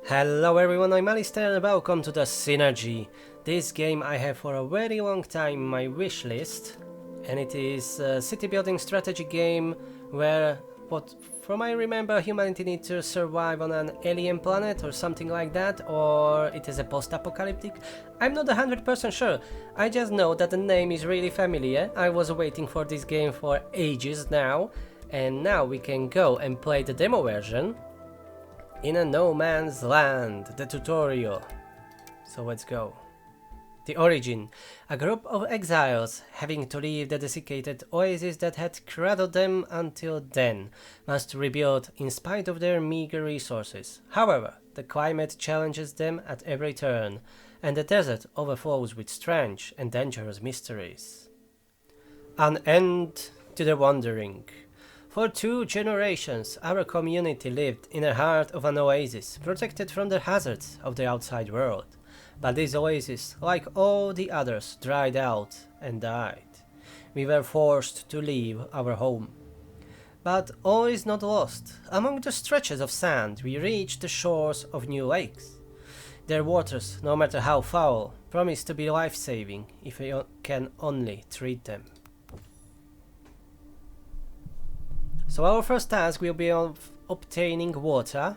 Hello everyone, I'm Alistair and welcome to the Synergy. This game I have for a very long time in my wish list, and it is a city building strategy game where, what from I remember, humanity needs to survive on an alien planet or something like that, or it is a post-apocalyptic. I'm not 100% sure, I just know that the name is really familiar. I was waiting for this game for ages now, and now we can go and play the demo version in a no man's land, the tutorial. So let's go. The origin. A group of exiles, having to leave the desiccated oasis that had cradled them until then, must rebuild in spite of their meager resources. However, the climate challenges them at every turn, and the desert overflows with strange and dangerous mysteries. An end to the wandering. For 2 generations, our community lived in the heart of an oasis, protected from the hazards of the outside world. But this oasis, like all the others, dried out and died. We were forced to leave our home. But all is not lost. Among the stretches of sand, we reached the shores of new lakes. Their waters, no matter how foul, promise to be life-saving if we can only treat them. So our first task will be of obtaining water.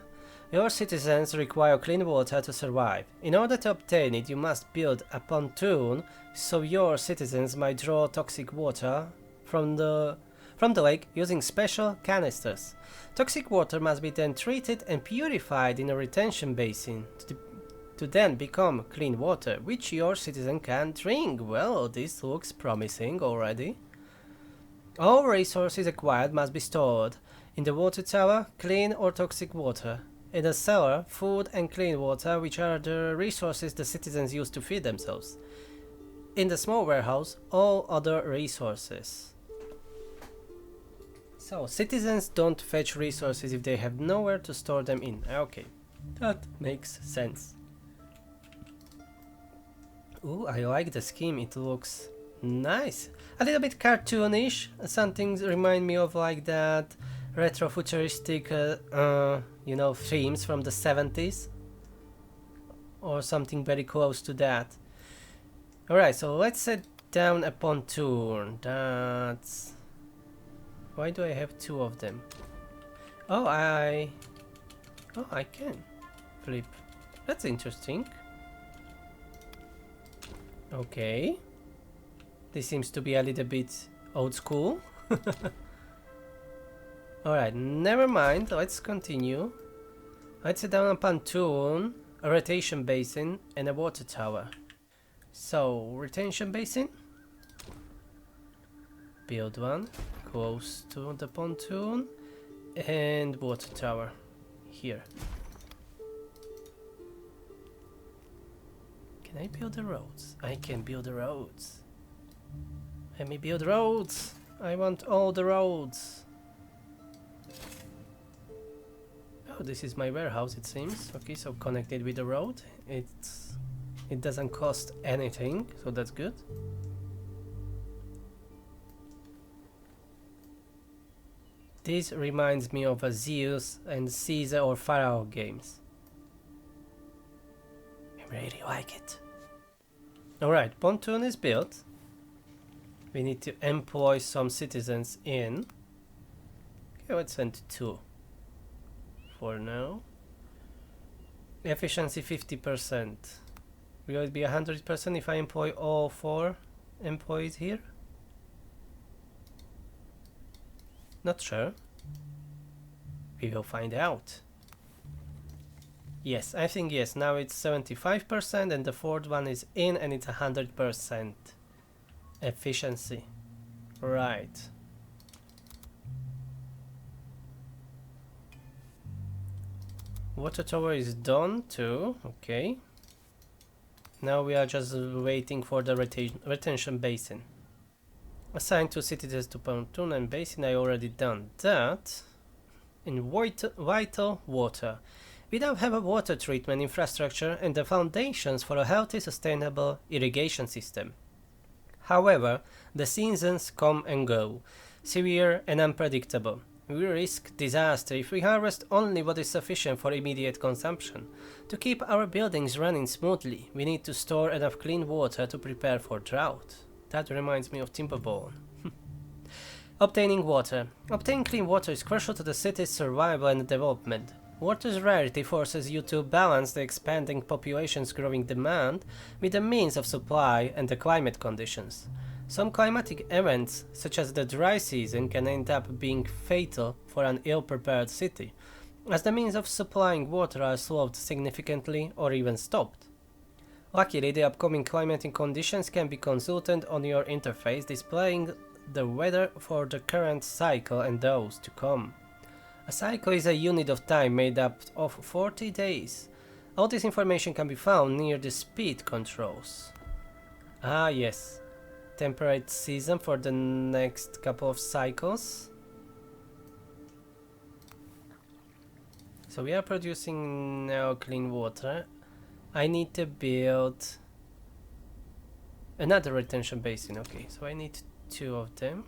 Your citizens require clean water to survive. In order to obtain it, you must build a pontoon so your citizens might draw toxic water from the lake using special canisters. Toxic water must be then treated and purified in a retention basin to then become clean water, which your citizen can drink. Well, this looks promising already. All resources acquired must be stored. In the water tower, clean or toxic water. In the cellar, food and clean water, which are the resources the citizens use to feed themselves. In the small warehouse, all other resources. So, citizens don't fetch resources if they have nowhere to store them in. Okay, that makes sense. Ooh, I like the scheme, it looks nice. A little bit cartoonish. Some things remind me of like that retro-futuristic, themes from the 70s. Or something very close to that. Alright, so let's set down a pontoon. That's... Why do I have 2 of them? Oh, I can flip. That's interesting. Okay. This seems to be a little bit old school. Alright, never mind, let's continue. Let's set down a pontoon, a retention basin, and a water tower. So, retention basin. Build one, close to the pontoon, and water tower, here. Can I build the roads? I can build the roads. Let me build roads. I want all the roads. Oh, this is my warehouse, it seems. Okay, so connected with the road. It doesn't cost anything, so that's good. This reminds me of a Zeus and Caesar or Pharaoh games. I really like it. Alright, pontoon is built. We need to employ some citizens in. Okay, let's send 2 for now. Efficiency 50%. Will it be 100% if I employ all 4 employees here? Not sure. We will find out. Yes, I think yes. Now it's 75% and the 4th one is in and it's 100%. Efficiency. Right. Water tower is done too. Okay. Now we are just waiting for the retention basin. Assign 2 citizens to pontoon and basin. I already done that. In vital water. We now have a water treatment infrastructure and the foundations for a healthy, sustainable irrigation system. However, the seasons come and go, severe and unpredictable. We risk disaster if we harvest only what is sufficient for immediate consumption. To keep our buildings running smoothly, we need to store enough clean water to prepare for drought. That reminds me of Timberborn. Obtaining water. Obtaining clean water is crucial to the city's survival and development. Water's rarity forces you to balance the expanding population's growing demand with the means of supply and the climate conditions. Some climatic events, such as the dry season, can end up being fatal for an ill-prepared city, as the means of supplying water are slowed significantly or even stopped. Luckily, the upcoming climatic conditions can be consulted on your interface, displaying the weather for the current cycle and those to come. A cycle is a unit of time made up of 40 days. All this information can be found near the speed controls. Ah yes, temperate season for the next couple of cycles. So we are producing now clean water. I need to build another retention basin. Okay, so I need 2 of them.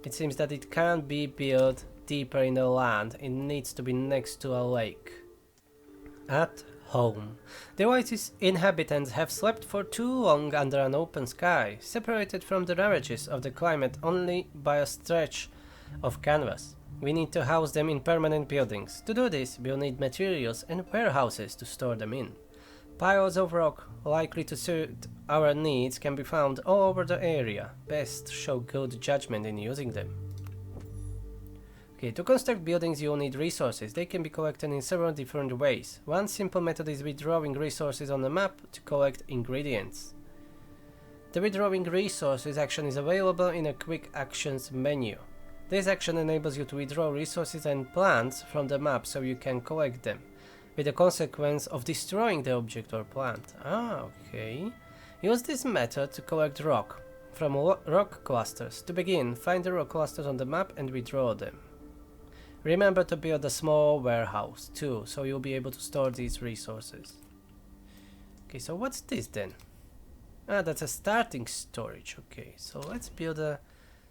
It seems that it can't be built deeper in the land. It needs to be next to a lake. At home. The oasis inhabitants have slept for too long under an open sky, separated from the ravages of the climate only by a stretch of canvas. We need to house them in permanent buildings. To do this, we'll need materials and warehouses to store them in. Piles of rock likely to suit our needs can be found all over the area. Best show good judgment in using them. Okay, to construct buildings you'll need resources. They can be collected in several different ways. One simple method is withdrawing resources on the map to collect ingredients. The withdrawing resources action is available in a quick actions menu. This action enables you to withdraw resources and plants from the map so you can collect them, with the consequence of destroying the object or plant. Ah, okay. Use this method to collect rock from rock clusters. To begin, find the rock clusters on the map and withdraw them. Remember to build a small warehouse too, so you'll be able to store these resources. Okay, so what's this then? Ah, that's a starting storage. Okay, so let's build a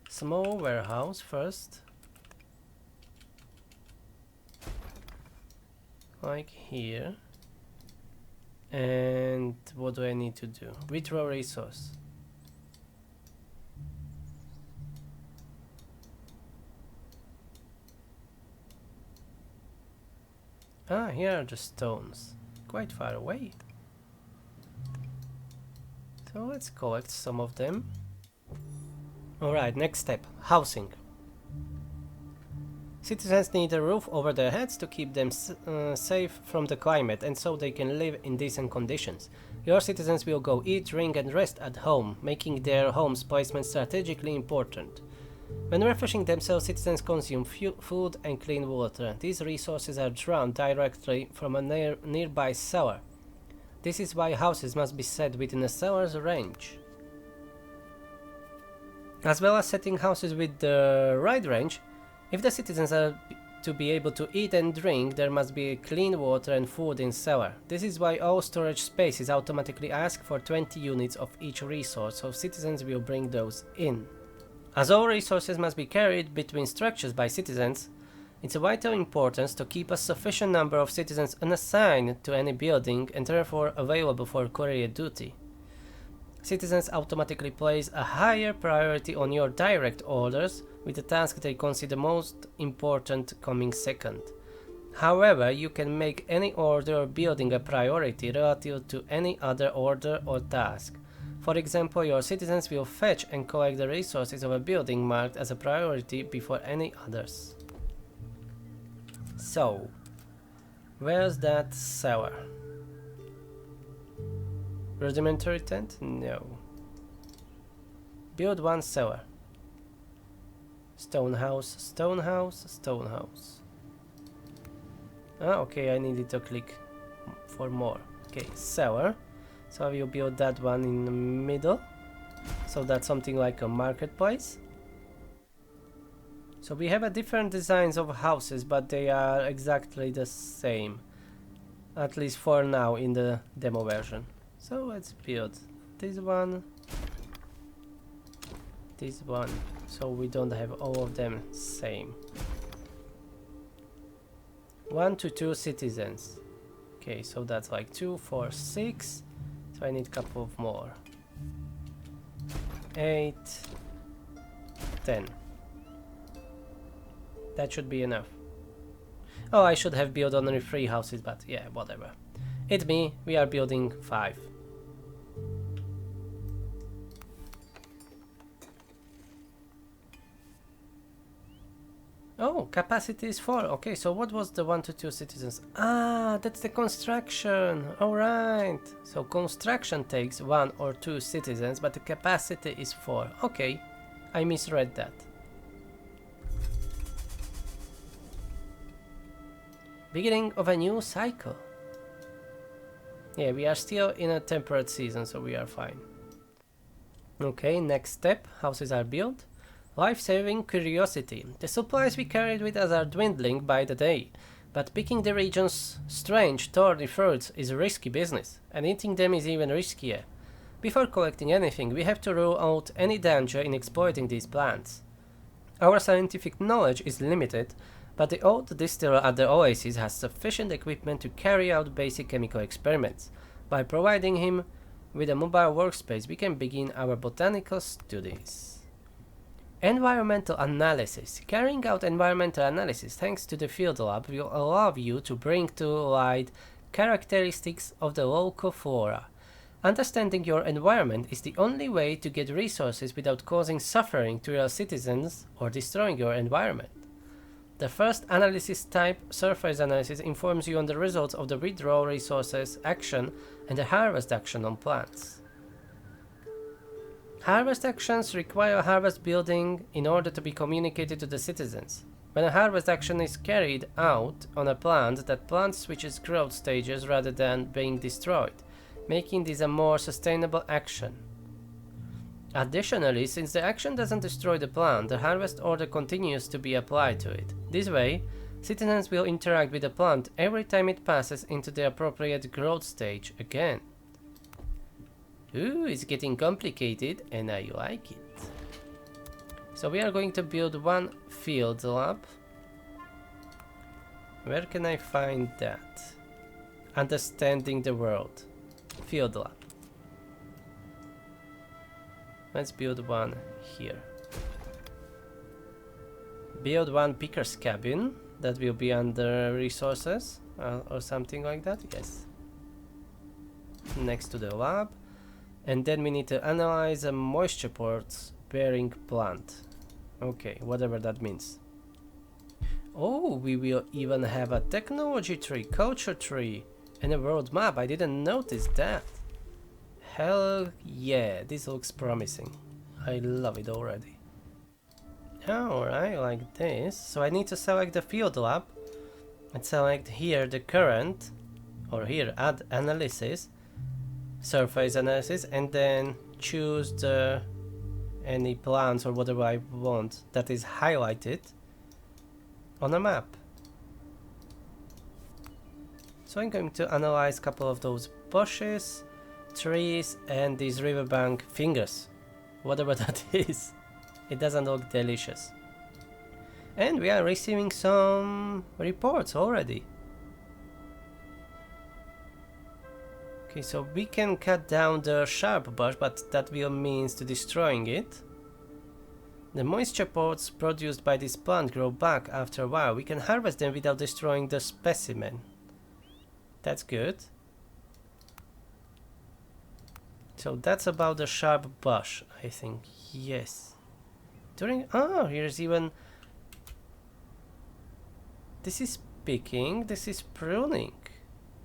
small warehouse first. Like here. And what do I need to do? Withdraw resource. Ah, here are the stones. Quite far away. So let's collect some of them. Alright, next step. Housing. Citizens need a roof over their heads to keep them safe from the climate and so they can live in decent conditions. Your citizens will go eat, drink and rest at home, making their home's placement strategically important. When refreshing themselves, citizens consume food and clean water. These resources are drawn directly from a nearby cellar. This is why houses must be set within a cellar's range. As well as setting houses with the right range, if the citizens are to be able to eat and drink, there must be clean water and food in cellar. This is why all storage spaces automatically ask for 20 units of each resource, so citizens will bring those in. As all resources must be carried between structures by citizens, it's of vital importance to keep a sufficient number of citizens unassigned to any building and therefore available for courier duty. Citizens automatically place a higher priority on your direct orders, with the task they consider most important coming second. However, you can make any order or building a priority relative to any other order or task. For example, your citizens will fetch and collect the resources of a building marked as a priority before any others. So, where's that cellar? Rudimentary tent? No. Build one cellar. Stone house, stone house, stone house. Ah, okay, I needed to click for more. Okay, cellar. So I will build that one in the middle. So that's something like a marketplace. So we have a different designs of houses, but they are exactly the same. At least for now in the demo version. So let's build this one. so we don't have all of them same. 1 to 2 citizens. Okay, so that's like 2, 4, 6. So I need a couple of more. 8, 10. That should be enough. Oh, I should have built only 3 houses, but yeah, whatever. It's me, we are building 5. Oh, capacity is 4. Okay, so what was the 1 to 2 citizens? Ah, that's the construction. Alright. So construction takes 1 or 2 citizens, but the capacity is 4. Okay, I misread that. Beginning of a new cycle. Yeah, we are still in a temperate season, so we are fine. Okay, next step. Houses are built. Life-saving curiosity. The supplies we carried with us are dwindling by the day, but picking the region's strange, thorny fruits is risky business, and eating them is even riskier. Before collecting anything, we have to rule out any danger in exploiting these plants. Our scientific knowledge is limited, but the old distiller at the Oasis has sufficient equipment to carry out basic chemical experiments. By providing him with a mobile workspace, we can begin our botanical studies. Environmental analysis. Carrying out environmental analysis thanks to the field lab will allow you to bring to light characteristics of the local flora. Understanding your environment is the only way to get resources without causing suffering to your citizens or destroying your environment. The first analysis type, surface analysis, informs you on the results of the withdrawal resources action and the harvest action on plants. Harvest actions require harvest building in order to be communicated to the citizens. When a harvest action is carried out on a plant, that plant switches growth stages rather than being destroyed, making this a more sustainable action. Additionally, since the action doesn't destroy the plant, the harvest order continues to be applied to it. This way, citizens will interact with the plant every time it passes into the appropriate growth stage again. Ooh, it's getting complicated and I like it. So we are going to build one field lab. Where can I find that? Understanding the world. Field lab. Let's build one here. Build one picker's cabin. That will be under resources or something like that. Yes. Next to the lab. And then we need to analyze a moisture ports bearing plant. Okay, whatever that means. Oh, we will even have a technology tree, culture tree, and a world map. I didn't notice that. Hell yeah, this looks promising. I love it already. Alright, like this. So I need to select the field lab and select here the current, or here add analysis, surface analysis, and then choose the any plants or whatever I want that is highlighted on a map. So I'm going to analyze a couple of those bushes, trees, and these riverbank fingers, whatever that is. It doesn't look delicious. And we are receiving some reports already. Okay, so we can cut down the sharp bush, but that will mean to destroying it. The moisture pods produced by this plant grow back after a while. We can harvest them without destroying the specimen. That's good. So that's about the sharp bush, I think. Yes. Here's even... This is picking, this is pruning.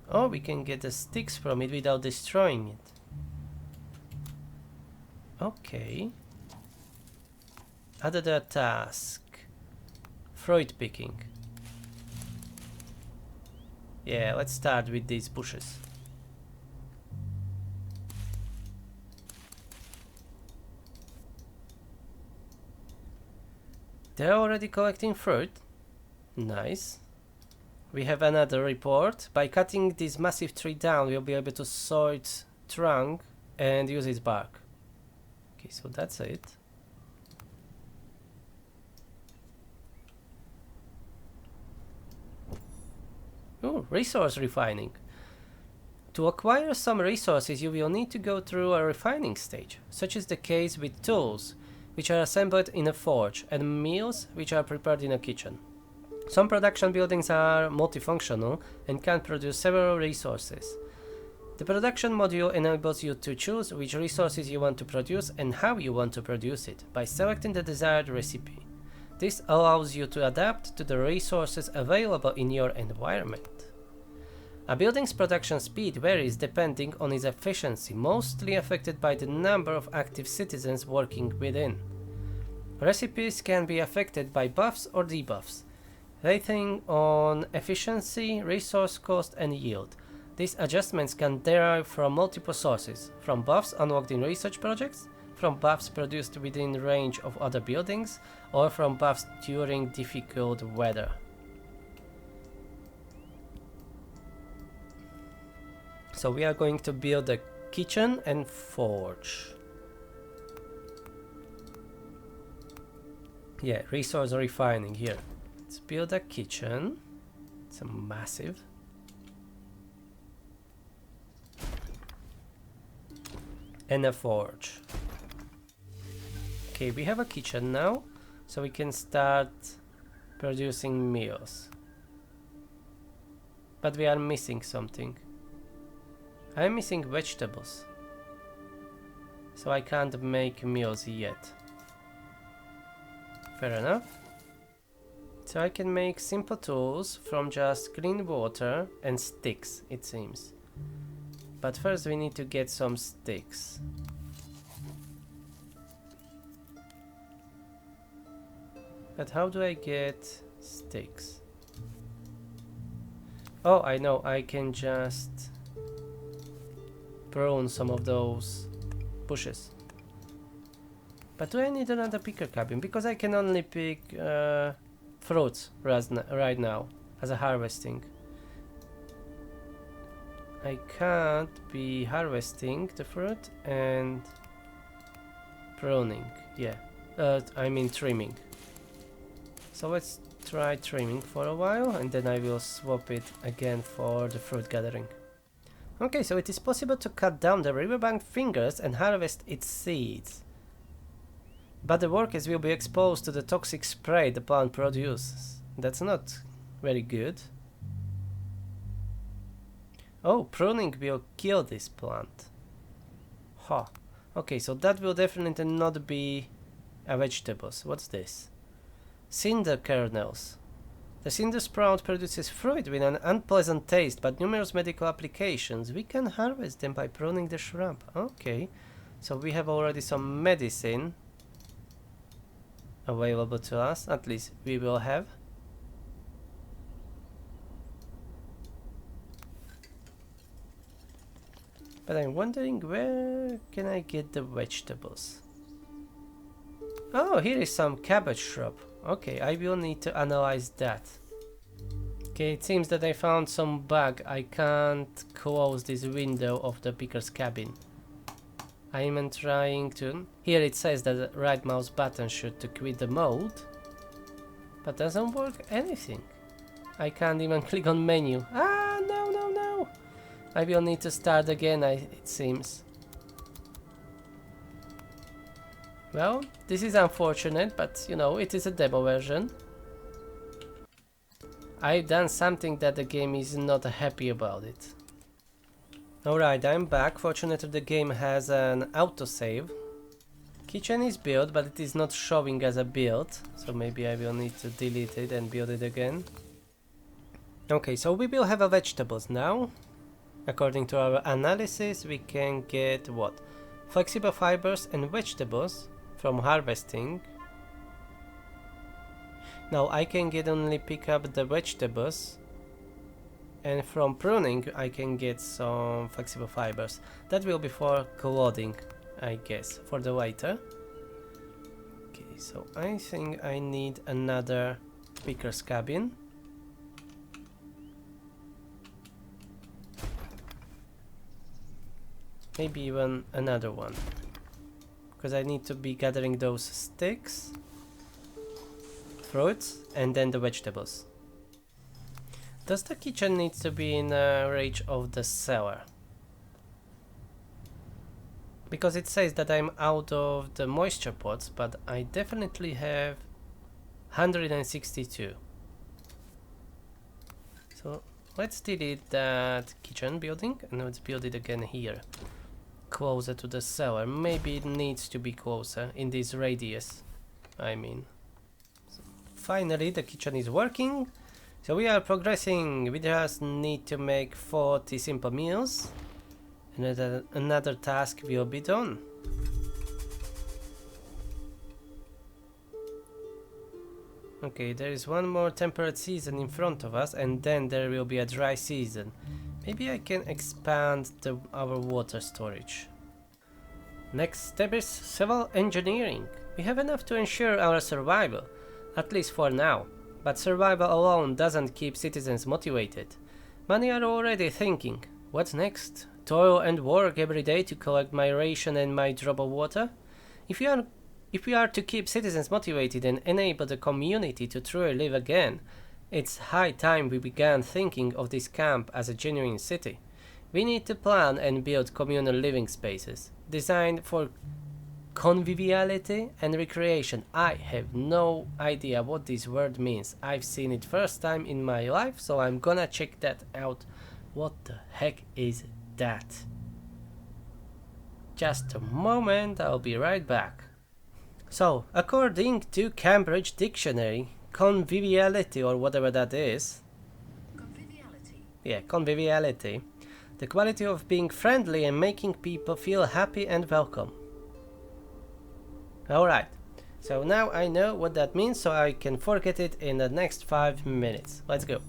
Oh, we can get the sticks from it without destroying it. Okay. Other task. Fruit picking. Yeah, let's start with these bushes. They're already collecting fruit. Nice. We have another report. By cutting this massive tree down, we'll be able to saw its trunk and use its bark. Okay, so that's it. Oh, resource refining. To acquire some resources, you will need to go through a refining stage. Such is the case with tools, which are assembled in a forge, and meals, which are prepared in a kitchen. Some production buildings are multifunctional and can produce several resources. The production module enables you to choose which resources you want to produce and how you want to produce it by selecting the desired recipe. This allows you to adapt to the resources available in your environment. A building's production speed varies depending on its efficiency, mostly affected by the number of active citizens working within. Recipes can be affected by buffs or debuffs, rating on efficiency, resource cost, and yield. These adjustments can derive from multiple sources, from buffs unlocked in research projects, from buffs produced within range of other buildings, or from buffs during difficult weather. So we are going to build a kitchen and forge. Yeah, resource refining here. Let's build a kitchen. It's a massive. And a forge. Okay, we have a kitchen now, so we can start producing meals. But we are missing something. I'm missing vegetables, so I can't make meals yet. Fair enough. So I can make simple tools from just clean water and sticks, it seems. But first we need to get some sticks. But how do I get sticks? Oh, I know, I can just prune some of those bushes. But do I need another picker cabin? Because I can only pick fruits right now as a harvesting. I can't be harvesting the fruit and pruning. Yeah, I mean trimming. So let's try trimming for a while, and then I will swap it again for the fruit gathering. Okay, so it is possible to cut down the riverbank fingers and harvest its seeds. But the workers will be exposed to the toxic spray the plant produces. That's not very good. Oh, pruning will kill this plant. Huh. Okay, so that will definitely not be a vegetables. What's this? Cinder kernels. The cinder sprout produces fruit with an unpleasant taste but numerous medical applications. We can harvest them by pruning the shrub. Okay, so we have already some medicine available to us. At least we will have. But I'm wondering, where can I get the vegetables? Oh, here is some cabbage shrub. Okay, I will need to analyze that. Okay, it seems that I found some bug. I can't close this window of the picker's cabin. I'm trying to... Here it says that the right mouse button should to quit the mode. But doesn't work anything. I can't even click on menu. Ah, no. I will need to start again, it seems. Well, this is unfortunate, but you know, it is a demo version. I've done something that the game is not happy about it. Alright, I'm back. Fortunately, the game has an autosave. Kitchen is built, but it is not showing as a build, so maybe I will need to delete it and build it again. Okay, so we will have a vegetables now. According to our analysis, we can get what? Flexible fibers and vegetables from harvesting. Now I can get only pick up the vegetables, and from pruning I can get some flexible fibers. That will be for clothing, I guess, for the later. Okay, so I think I need another picker's cabin. Maybe even another one, because I need to be gathering those sticks, fruits, and then the vegetables. Does the kitchen need to be in reach of the cellar? Because it says that I'm out of the moisture pots, but I definitely have 162. So let's delete that kitchen building and let's build it again here, closer to the cellar. Maybe it needs to be closer in this radius, I mean. So finally the kitchen is working, so we are progressing. We just need to make 40 simple meals and another task will be done. Okay, there is one more temperate season in front of us and then there will be a dry season. Maybe I can expand our water storage. Next step is civil engineering. We have enough to ensure our survival, at least for now. But survival alone doesn't keep citizens motivated. Many are already thinking, what's next? Toil and work every day to collect my ration and my drop of water? If we are to keep citizens motivated and enable the community to truly live again, it's high time we began thinking of this camp as a genuine city. We need to plan and build communal living spaces, designed for conviviality and recreation. I have no idea what this word means. I've seen it first time in my life, so I'm gonna check that out. What the heck is that? Just a moment, I'll be right back. So, according to Cambridge Dictionary, conviviality, or whatever that is. Conviviality. Yeah, conviviality. The quality of being friendly and making people feel happy and welcome. Alright, so now I know what that means, so I can forget it in the next 5 minutes. Let's go.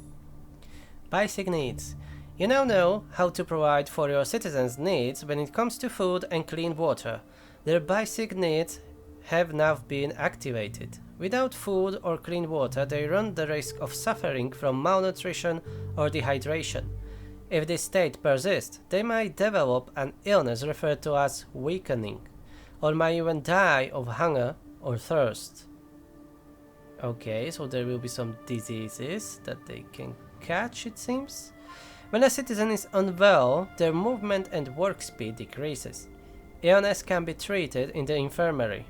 Basic needs. You now know how to provide for your citizens' needs when it comes to food and clean water. Their basic needs have now been activated. Without food or clean water, they run the risk of suffering from malnutrition or dehydration. If this state persists, they might develop an illness referred to as weakening, or might even die of hunger or thirst. Okay, so there will be some diseases that they can catch, it seems. When a citizen is unwell, their movement and work speed decreases. Illness can be treated in the infirmary.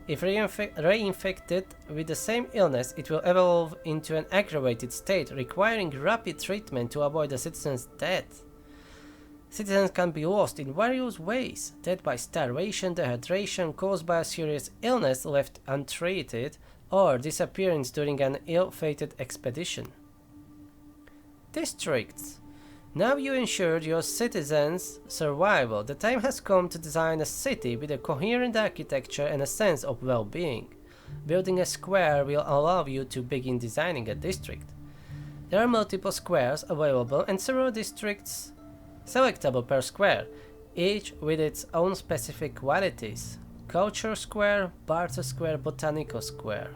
If reinfected with the same illness, it will evolve into an aggravated state, requiring rapid treatment to avoid the citizen's death. Citizens can be lost in various ways: death by starvation, dehydration caused by a serious illness left untreated, or disappearance during an ill-fated expedition. Districts. Now you ensured your citizens' survival. The time has come to design a city with a coherent architecture and a sense of well-being. Building a square will allow you to begin designing a district. There are multiple squares available and several districts selectable per square, each with its own specific qualities. Culture Square, Barter Square, Botanical Square.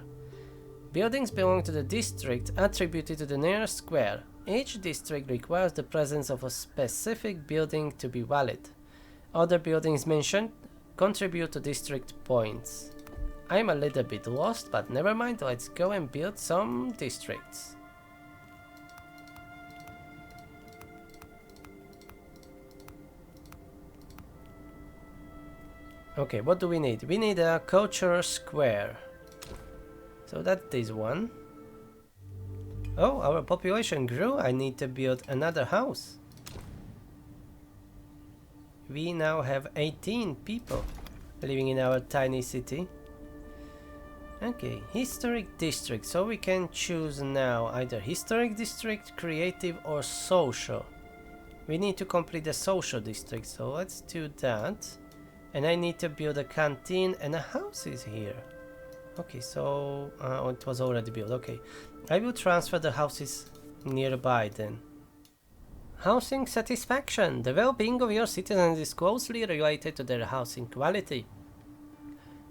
Buildings belong to the district attributed to the nearest square. Each district requires the presence of a specific building to be valid. Other buildings mentioned contribute to district points. I'm a little bit lost, but never mind, let's go and build some districts. Okay, what do we need? We need a cultural square. So that's this one. Oh, our population grew. I need to build another house. We now have 18 people living in our tiny city. Okay, historic district. So we can choose now either historic district, creative, or social. We need to complete the social district, so let's do that. And I need to build a canteen and a house is here. Okay, so it was already built. Okay, I will transfer the houses nearby then. Housing satisfaction. The well-being of your citizens is closely related to their housing quality.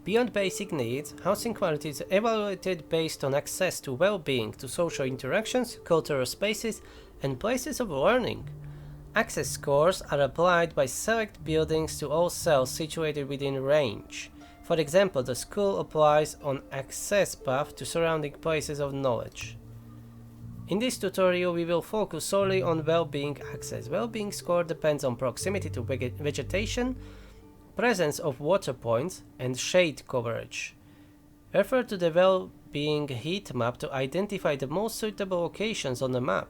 Beyond basic needs, housing quality is evaluated based on access to well-being, to social interactions, cultural spaces, and places of learning. Access scores are applied by select buildings to all cells situated within range. For example, the school applies on access path to surrounding places of knowledge. In this tutorial we will focus solely on well-being access. Well-being score depends on proximity to vegetation, presence of water points, and shade coverage. Refer to the well-being heat map to identify the most suitable locations on the map.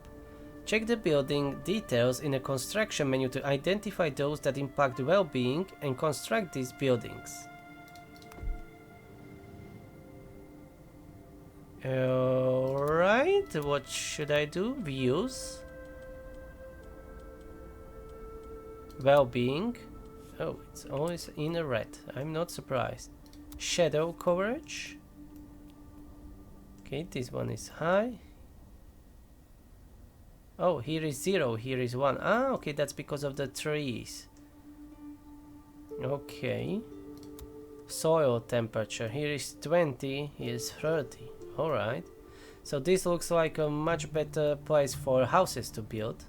Check the building details in the construction menu to identify those that impact well-being and construct these buildings. Alright, what should I do? Views. Well-being. Oh, it's always in the red. I'm not surprised. Shadow coverage. Okay, this one is high. Oh, here is 0, here is 1. Ah, okay, that's because of the trees. Okay. Soil temperature. Here is 20, here is 30. Alright. So this looks like a much better place for houses to build.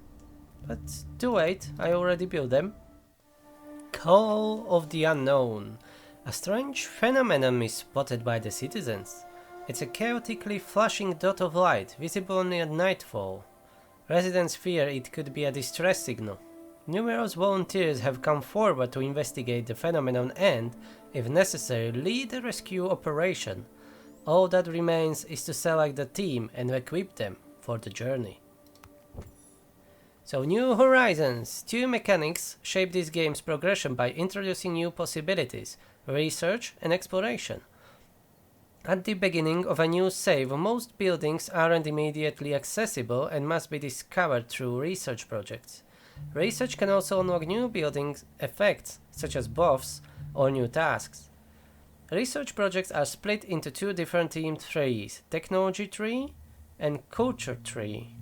But too late, I already built them. Call of the Unknown. A strange phenomenon is spotted by the citizens. It's a chaotically flashing dot of light, visible only at nightfall. Residents fear it could be a distress signal. Numerous volunteers have come forward to investigate the phenomenon and, if necessary, lead a rescue operation. All that remains is to select the team and equip them for the journey. So, New Horizons. Two mechanics shape this game's progression by introducing new possibilities, research and exploration. At the beginning of a new save, most buildings aren't immediately accessible and must be discovered through research projects. Research can also unlock new building effects, such as buffs or new tasks. Research projects are split into two different themed trees, Technology Tree and Culture Tree.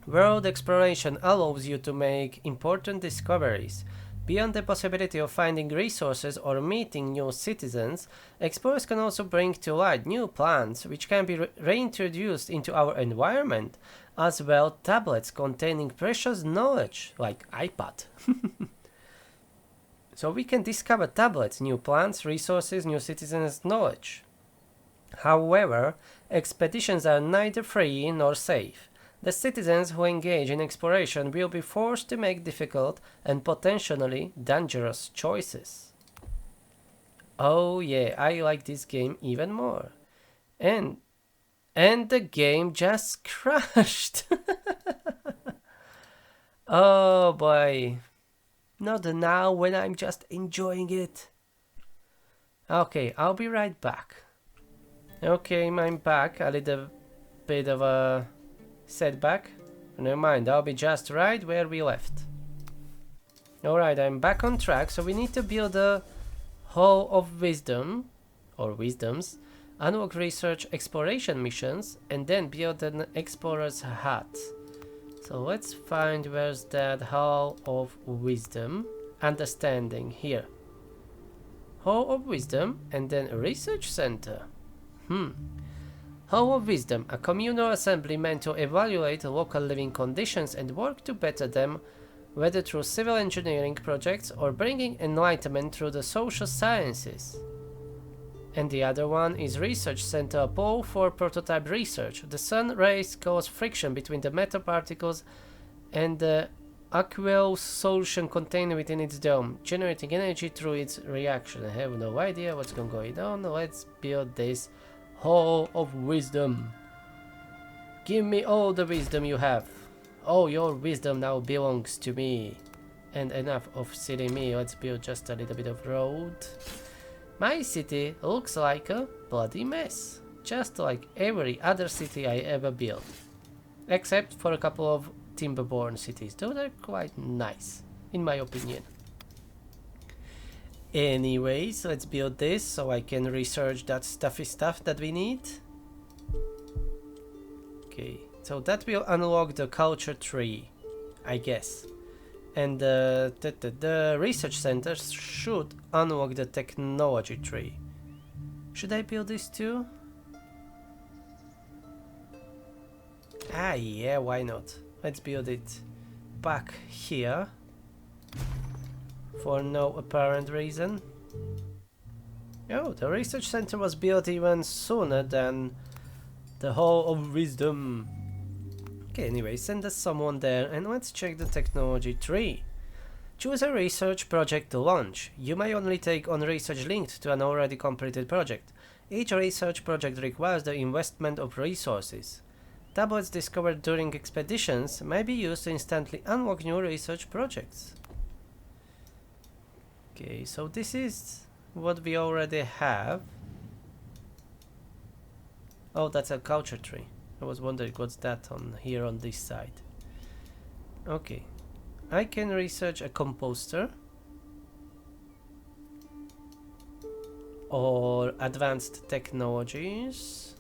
World exploration allows you to make important discoveries. Beyond the possibility of finding resources or meeting new citizens, explorers can also bring to light new plants which can be reintroduced into our environment, as well tablets containing precious knowledge, like iPad. So we can discover tablets, new plants, resources, new citizens, knowledge. However, expeditions are neither free nor safe. The citizens who engage in exploration will be forced to make difficult and potentially dangerous choices. Oh yeah, I like this game even more. And the game just crashed. Oh boy. Not now when I'm just enjoying it. Okay, I'll be right back. Okay, I'm back. A little bit of a setback. Never mind, I'll be just right where we left. Alright, I'm back on track. So we need to build a Hall of Wisdom, or Wisdoms, unlock research exploration missions, and then build an explorer's hut. So let's find where's that Hall of Wisdom. Understanding, here. Hall of Wisdom and then Research Center. Hall of Wisdom, a communal assembly meant to evaluate local living conditions and work to better them, whether through civil engineering projects or bringing enlightenment through the social sciences. And the other one is Research Center, a pole for prototype research. The sun rays cause friction between the metal particles and the aqueous solution contained within its dome, generating energy through its reaction. I have no idea what's going on. Let's build this Hall of Wisdom. Give me all the wisdom you have. Oh, your wisdom now belongs to me. And enough of silly me. Let's build just a little bit of road. My city looks like a bloody mess, just like every other city I ever built. Except for a couple of timber-born cities. Those are quite nice, in my opinion. Anyways, let's build this so I can research that stuffy stuff that we need. Okay, so that will unlock the culture tree, I guess. And the research center should unlock the technology tree. Should I build this too? Ah yeah, why not? Let's build it back here. For no apparent reason. Oh, the research center was built even sooner than The Hall of Wisdom. Okay, anyway, send us someone there and let's check the technology tree. Choose a research project to launch. You may only take on research linked to an already completed project. Each research project requires the investment of resources. Tablets discovered during expeditions may be used to instantly unlock new research projects. Okay, so this is what we already have. Oh, that's a culture tree. I was wondering what's that on here on this side. Okay, I can research a composter or advanced technologies.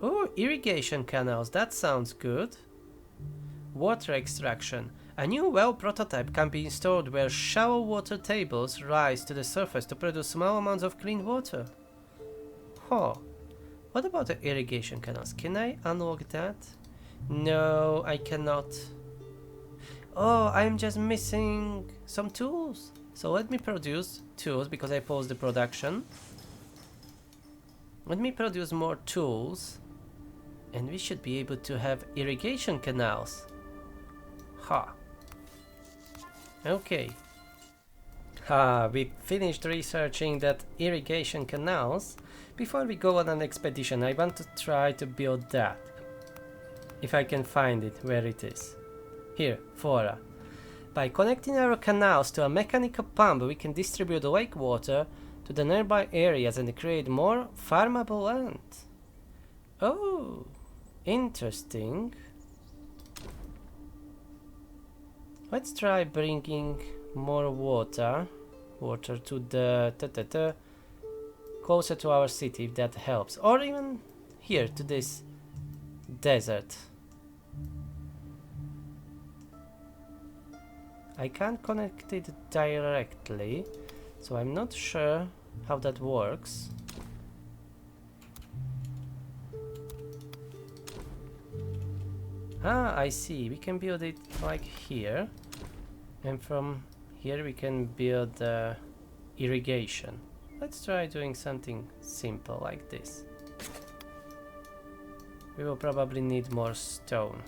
Oh, irrigation canals, that sounds good. Water extraction. A new well prototype can be installed where shallow water tables rise to the surface to produce small amounts of clean water. Huh. What about the irrigation canals? Can I unlock that? No, I cannot. Oh, I'm just missing some tools. So let me produce tools because I paused the production. Let me produce more tools. And we should be able to have irrigation canals. Ha. Okay. Ha, we finished researching that irrigation canals. Before we go on an expedition, I want to try to build that. If I can find it, where it is. Here, fora. By connecting our canals to a mechanical pump, we can distribute lake water to the nearby areas and create more farmable land. Oh, interesting. Let's try bringing more water to the closer to our city, if that helps, or even here to this desert. I can't connect it directly, so I'm not sure how that works. Ah, I see. We can build it like here, and from here we can build irrigation. Let's try doing something simple like this. We will probably need more stone.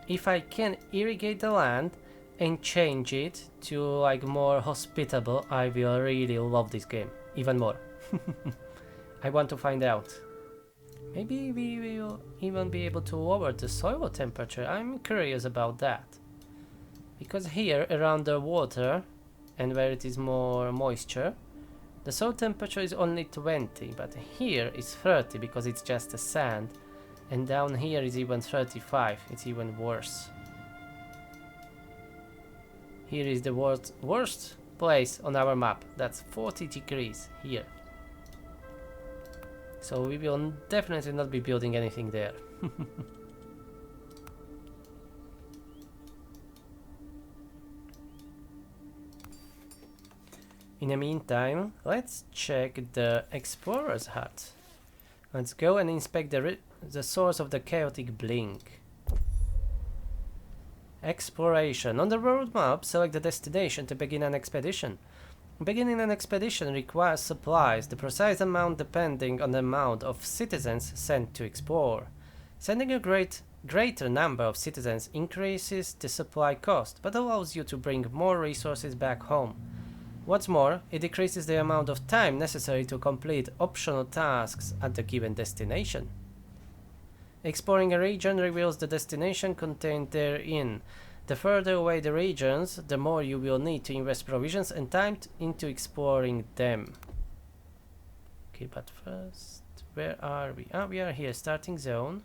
If I can irrigate the land and change it to like more hospitable, I will really love this game even more. I want to find out. Maybe we will even be able to lower the soil temperature. I'm curious about that. Because here around the water and where it is more moisture, the soil temperature is only 20, but here is 30 because it's just a sand, and down here is even 35. It's even worse. Here is the worst place on our map. That's 40 degrees here. So we will definitely not be building anything there. In the meantime, let's check the explorer's hut. Let's go and inspect the source of the chaotic blink. Exploration. On the world map, select the destination to begin an expedition. Beginning an expedition requires supplies, the precise amount depending on the amount of citizens sent to explore. Sending a greater number of citizens increases the supply cost, but allows you to bring more resources back home. What's more, it decreases the amount of time necessary to complete optional tasks at the given destination. Exploring a region reveals the destination contained therein. The further away the regions, the more you will need to invest provisions and time into exploring them. Okay, but first, where are we? Ah, we are here, starting zone.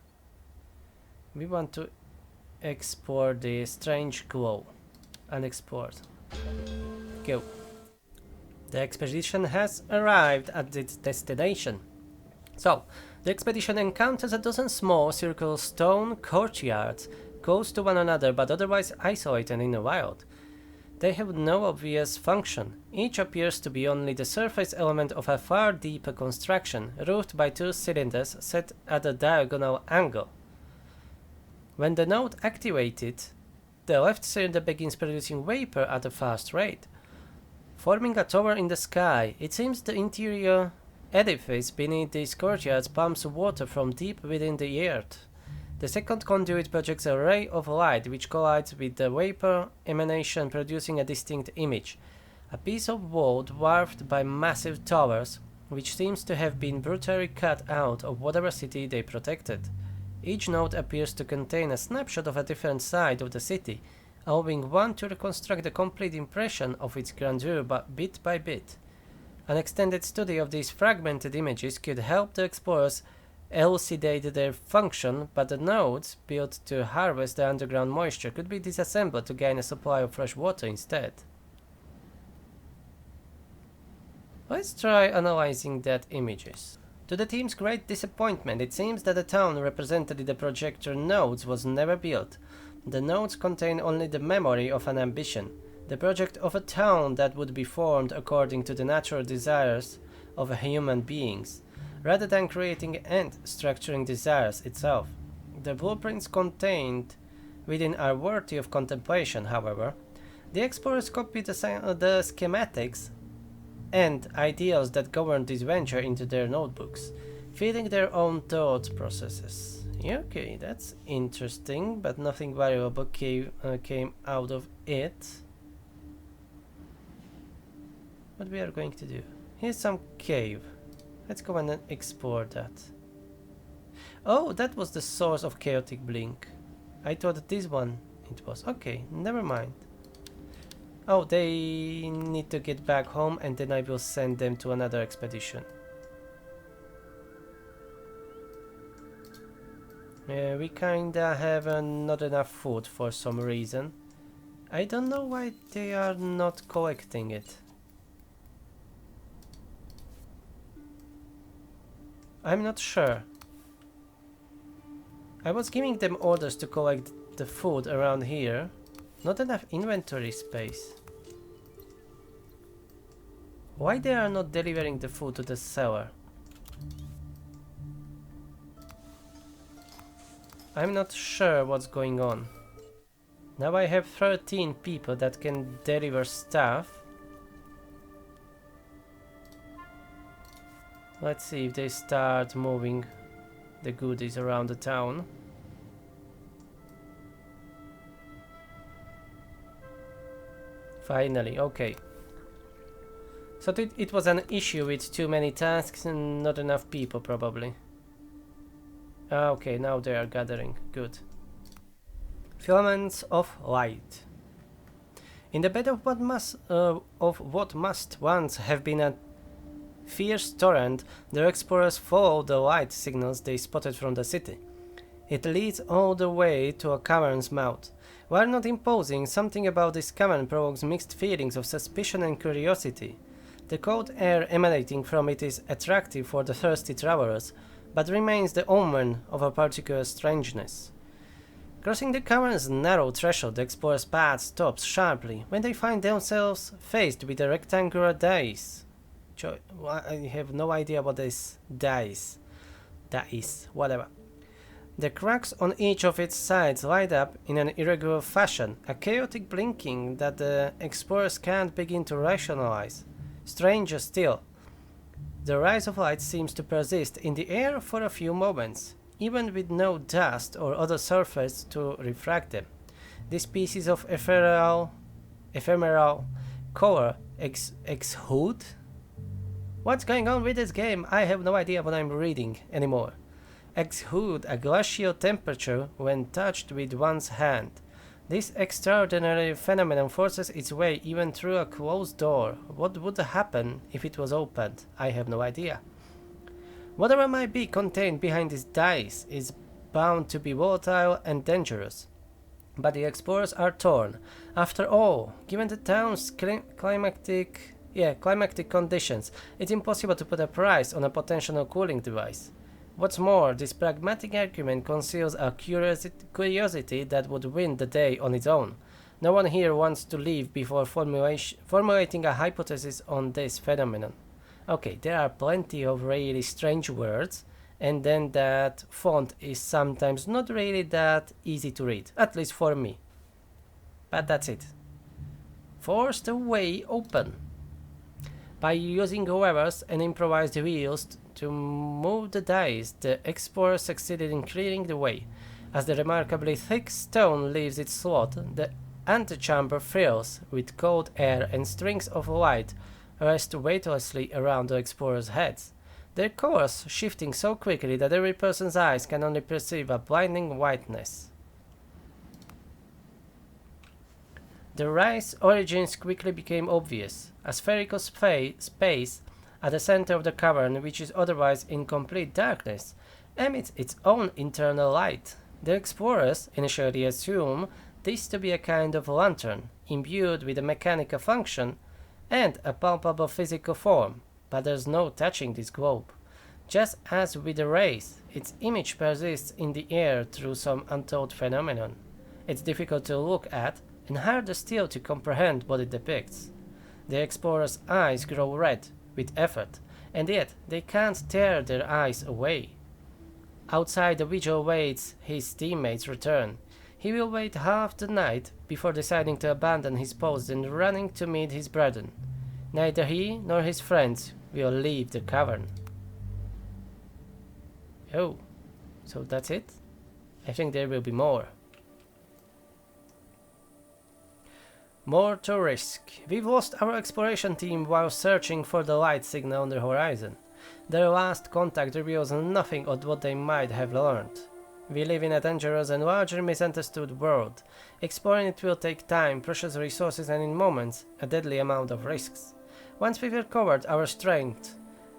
We want to explore the strange glow. Unexplored. Go. The expedition has arrived at its destination. So, the expedition encounters a dozen small circular stone courtyards, close to one another but otherwise isolated in the wild. They have no obvious function. Each appears to be only the surface element of a far deeper construction, roofed by two cylinders set at a diagonal angle. When the node activated, the left cylinder begins producing vapor at a fast rate, forming a tower in the sky. It seems the interior edifice beneath these courtyards pumps water from deep within the earth. The second conduit projects a ray of light which collides with the vapor emanation, producing a distinct image. A piece of wall dwarfed by massive towers, which seems to have been brutally cut out of whatever city they protected. Each node appears to contain a snapshot of a different side of the city, allowing one to reconstruct a complete impression of its grandeur bit by bit. An extended study of these fragmented images could help the explorers elucidate their function, but the nodes built to harvest the underground moisture could be disassembled to gain a supply of fresh water instead. Let's try analyzing that images. To the team's great disappointment, it seems that the town represented in the projector nodes was never built. The nodes contain only the memory of an ambition, the project of a town that would be formed according to the natural desires of human beings, rather than creating and structuring desires itself. The blueprints contained within are worthy of contemplation, however. The explorers copied the schematics and ideals that governed this venture into their notebooks, feeding their own thought processes. Yeah, okay, that's interesting, but nothing valuable came out of it. What we are going to do? Here's some cave. Let's go and explore that. Oh, that was the source of chaotic blink. I thought this one it was. Okay, never mind. Oh, they need to get back home and then I will send them to another expedition. Yeah, we kinda have not enough food for some reason. I don't know why they are not collecting it. I'm not sure. I was giving them orders to collect the food around here. Not enough inventory space. Why they are not delivering the food to the seller? I'm not sure what's going on. Now I have 13 people that can deliver stuff. Let's see if they start moving the goodies around the town. Finally, okay. So it was an issue with too many tasks and not enough people, probably. Okay, now they are gathering. Good. Filaments of light. In the bed of what must once have been a fierce torrent, the explorers followed the light signals they spotted from the city. It leads all the way to a cavern's mouth. While not imposing, something about this cavern provokes mixed feelings of suspicion and curiosity. The cold air emanating from it is attractive for the thirsty travelers, but remains the omen of a particular strangeness. Crossing the cavern's narrow threshold, the explorer's path stops sharply when they find themselves faced with a rectangular dais. I have no idea what this dais is, whatever. The cracks on each of its sides light up in an irregular fashion, a chaotic blinking that the explorers can't begin to rationalize. Stranger still, the rise of light seems to persist in the air for a few moments, even with no dust or other surface to refract them. These pieces of ephemeral color exude? What's going on with this game? I have no idea what I'm reading anymore. Exude a glacial temperature when touched with one's hand. This extraordinary phenomenon forces its way even through a closed door. What would happen if it was opened? I have no idea. Whatever might be contained behind this dais is bound to be volatile and dangerous. But the explorers are torn. After all, given the town's climatic conditions, it's impossible to put a price on a potential cooling device. What's more, this pragmatic argument conceals a curiosity that would win the day on its own. No one here wants to leave before formulating a hypothesis on this phenomenon. Okay, there are plenty of really strange words, and then that font is sometimes not really that easy to read, at least for me. But that's it. Force the way open. By using levers and improvised wheels to move the dice, the explorers succeeded in clearing the way. As the remarkably thick stone leaves its slot, the antechamber fills with cold air and strings of light rest weightlessly around the explorers' heads, their course shifting so quickly that every person's eyes can only perceive a blinding whiteness. The rise's origins quickly became obvious. A spherical space at the center of the cavern, which is otherwise in complete darkness, emits its own internal light. The explorers initially assume this to be a kind of lantern, imbued with a mechanical function and a palpable physical form, but there's no touching this globe. Just as with the rays, its image persists in the air through some untold phenomenon. It's difficult to look at, and harder still to comprehend what it depicts. The explorers' eyes grow red with effort, and yet they can't tear their eyes away. Outside, the vigil waits his teammates' return. He will wait half the night before deciding to abandon his post and running to meet his brethren. Neither he nor his friends will leave the cavern. Oh, so that's it? I think there will be more. More to risk. We've lost our exploration team while searching for the light signal on the horizon. Their last contact reveals nothing of what they might have learned. We live in a dangerous and largely misunderstood world. Exploring it will take time, precious resources, and in moments, a deadly amount of risks. Once we've recovered our strength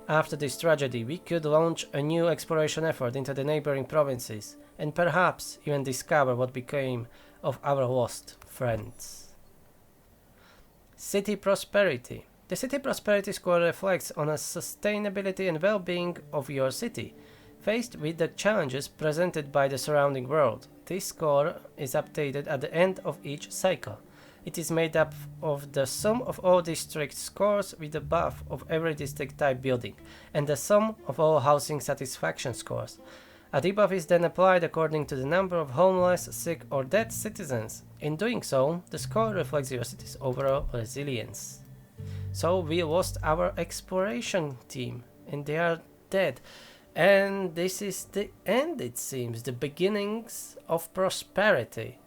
after this tragedy, we could launch a new exploration effort into the neighboring provinces, and perhaps even discover what became of our lost friends. City Prosperity. The City Prosperity score reflects on the sustainability and well-being of your city, faced with the challenges presented by the surrounding world. This score is updated at the end of each cycle. It is made up of the sum of all district scores with the buff of every district type building, and the sum of all housing satisfaction scores. A debuff is then applied according to the number of homeless, sick, or dead citizens. In doing so, the score reflects your city's overall resilience. So we lost our exploration team, and they are dead. And this is the end, it seems, the beginnings of prosperity.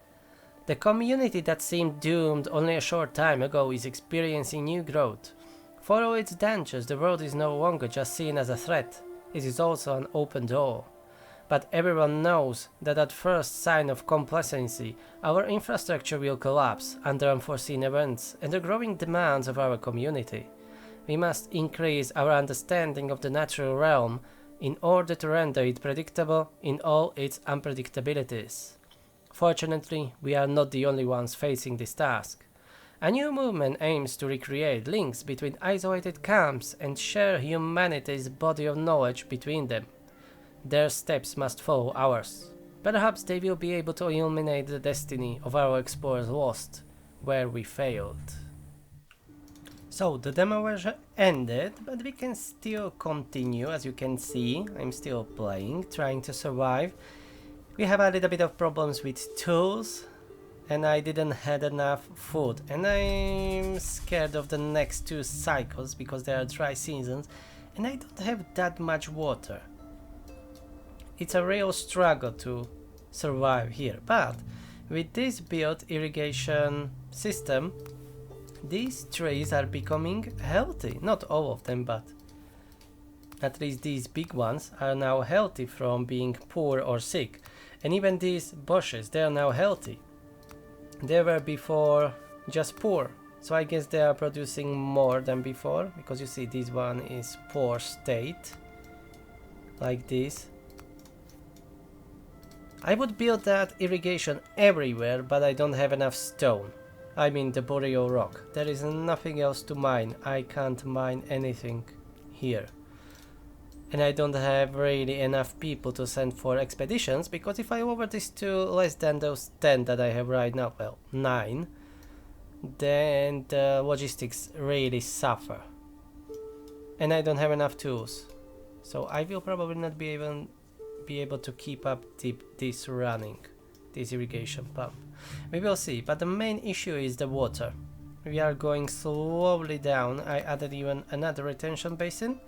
The community that seemed doomed only a short time ago is experiencing new growth. For all its dangers, the world is no longer just seen as a threat, it is also an open door. But everyone knows that at first sign of complacency, our infrastructure will collapse under unforeseen events and the growing demands of our community. We must increase our understanding of the natural realm in order to render it predictable in all its unpredictabilities. Fortunately, we are not the only ones facing this task. A new movement aims to recreate links between isolated camps and share humanity's body of knowledge between them. Their steps must follow ours. Perhaps they will be able to illuminate the destiny of our explorers lost, where we failed. So, the demo version ended, but we can still continue. As you can see, I'm still playing, trying to survive. We have a little bit of problems with tools, and I didn't have enough food. And I'm scared of the next 2 cycles, because they are dry seasons, and I don't have that much water. It's a real struggle to survive here, but with this built irrigation system, these trees are becoming healthy. Not all of them, but at least these big ones are now healthy from being poor or sick. And even these bushes, they are now healthy. They were before just poor, so I guess they are producing more than before, because you see this one is poor state, like this. I would build that irrigation everywhere, but I don't have enough stone. I mean the boreal rock. There is nothing else to mine. I can't mine anything here. And I don't have really enough people to send for expeditions, because if I lower this to less than those 10 that I have right now, well, 9, then the logistics really suffer. And I don't have enough tools. So I will probably not be able to keep up this running, this irrigation pump. We will see, but the main issue is the water. We are going slowly down. I added even another retention basin,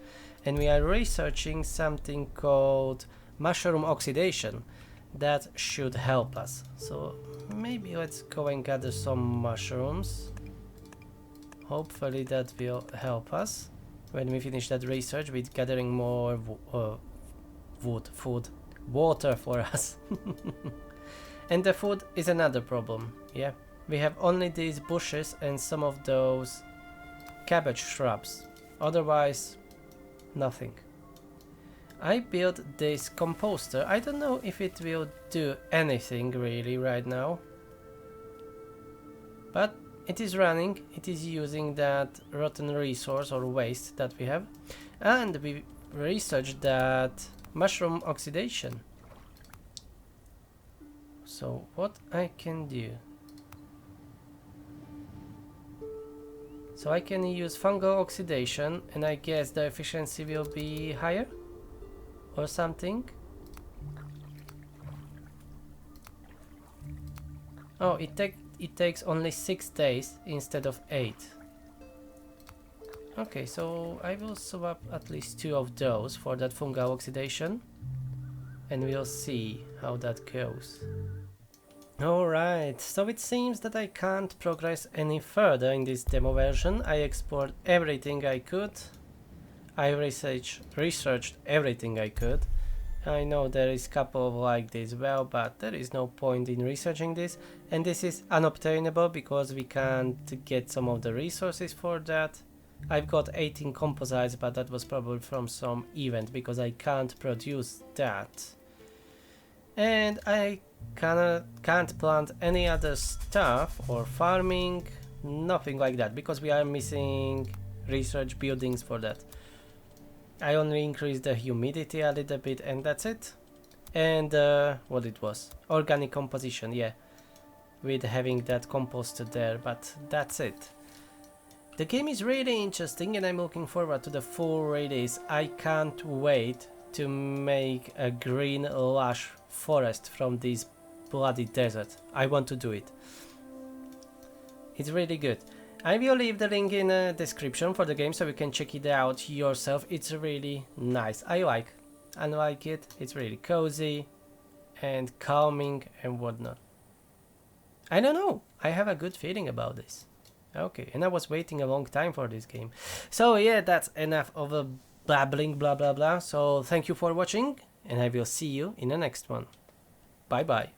and we are researching something called mushroom oxidation. That should help us. So maybe let's go and gather some mushrooms. Hopefully that will help us when we finish that research with gathering more water for us. And the food is another problem. Yeah, we have only these bushes and some of those cabbage shrubs. Otherwise, nothing. I built this composter. I don't know if it will do anything really right now, but it is running. It is using that rotten resource or waste that we have, and we researched that mushroom oxidation. So what I can do, so I can use fungal oxidation, and I guess the efficiency will be higher or something. Oh, it takes only 6 days instead of 8. Okay, so I will swap at least 2 of those for that fungal oxidation, and we'll see how that goes. Alright, so it seems that I can't progress any further in this demo version. I explored everything I could. I researched everything I could. I know there is a couple like this well, but there is no point in researching this, and this is unobtainable because we can't get some of the resources for that. I've got 18 composites, but that was probably from some event because I can't produce that. And I can't plant any other stuff or farming, nothing like that, because we are missing research buildings for that. I only increased the humidity a little bit, and that's it. And what it was, organic composition, yeah, with having that compost there, but that's it. The game is really interesting, and I'm looking forward to the full release. I can't wait to make a green lush forest from this bloody desert. I want to do it. It's really good. I will leave the link in the description for the game so you can check it out yourself. It's really nice. I like it. It's really cozy and calming and whatnot. I don't know. I have a good feeling about this. Okay, and I was waiting a long time for this game. So yeah, that's enough of a babbling blah blah blah. So thank you for watching, and I will see you in the next one. Bye bye.